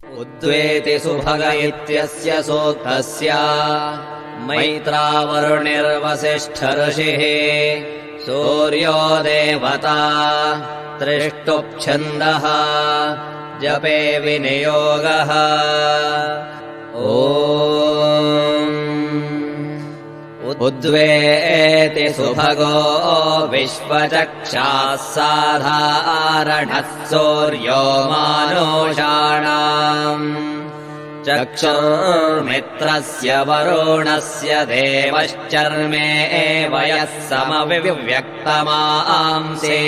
उद्वेति सुभग इत्यस्य सूक्तस्य मैत्रावरुणिर्वसिष्ठऋषिः सूर्यो देवता त्रिष्टुप्छन्दः जपे विनियोगः उद्वेति सुभगो विश्वचक्षाः साधारणः सूर्यो मानुषाणाम् चक्षुर्मित्रस्य वरुणस्य देवश्चर्मे वयः समविव्यक्तमांसे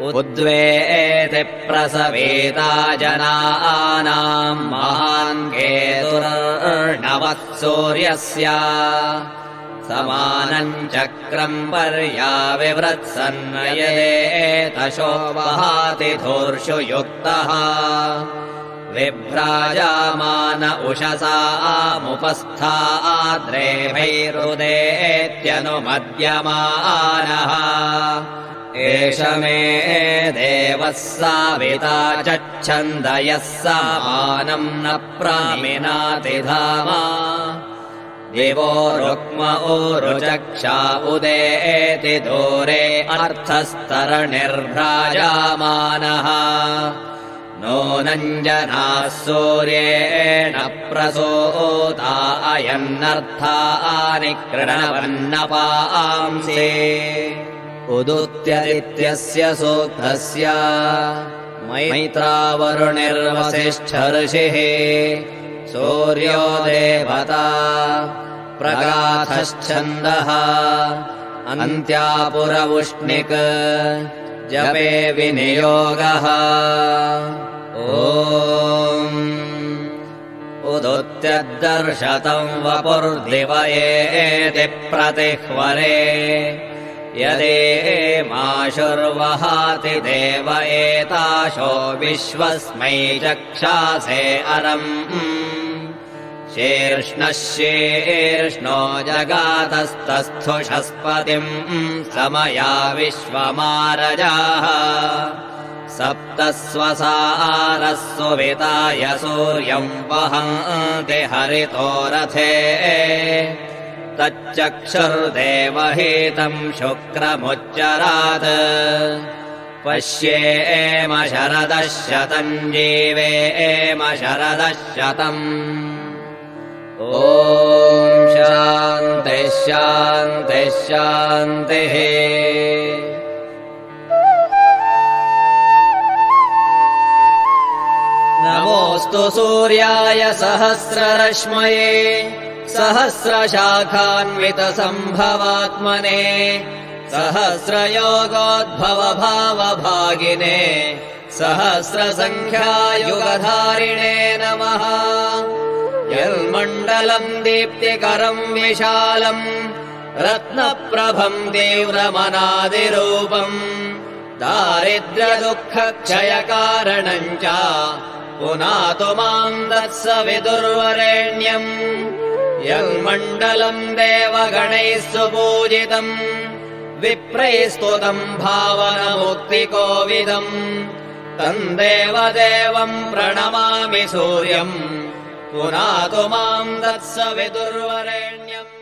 उद्वेति प्रसवेता जनानाम् महान् केतुर्नवः सूर्यस्य समानम् चक्रम् पर्याविवृत्सन्नयदेतशो वहाति धूर्षु युक्तः विभ्राजामान उषसामुपस्थाद्रेभैरुदेत्यनुमद्यमानः एष मे देवः साविता चच्छन्द यः समानम् न प्रामिनाति धामा दिवो रुक्म ऊरुचक्षा उदेति दूरे अर्थस्तरणिर्भ्राजामानः नूनम् जनाः सूर्येण प्रसूता अयन्नर्थानि कृणवन्नपांसि उदुत्यदित्यस्य सूक्तस्य मैत्रावरुणिर्वसिष्ठऋषिः सूर्यो देवता प्रगाथश्छन्दः अन्त्यापुरवुष्णिक् जपे विनियोगः उदुत्यद्दर्शतम् वपुर्दिव एति प्रतिह्वरे यदेमाशुर्वहाति देव एताशो विश्वस्मै चक्षासे अरम् शीर्ष्णः शीर्ष्णो जगातस्तस्थुषस्पतिम् समया विश्वमारजाः सप्त स्वसारः सुविताय सूर्यम् वहन्ति हरितो रथे तच्चक्षुर्देवहीतम् शुक्रमुच्चरात् पश्येम शरदः शतम् जीवेम शरदः शतम् ॐ शान्तिः शान्तिः शान्तिः नमोऽस्तु सूर्याय सहस्ररश्मये सहस्रशाखान्वितसम्भवात्मने सहस्रयोगोद्भवभावभागिने सहस्रसङ्ख्यायुगधारिणे नमः यन्मण्डलम् दीप्तिकरम् विशालम् रत्नप्रभम् तीव्रमनादिरूपम् दारिद्र्यदुःखक्षयकारणम् च पुनातु माम् तत्सवितुर्वरेण्यम् यन्मण्डलम् देवगणैः सुपूजितम् विप्रैस्तुतम् भावनमुक्तिकोविदम् तम् देवदेवम् प्रणमामि सूर्यम् पुनातु माम् तत्सवितुर्वरेण्यम्।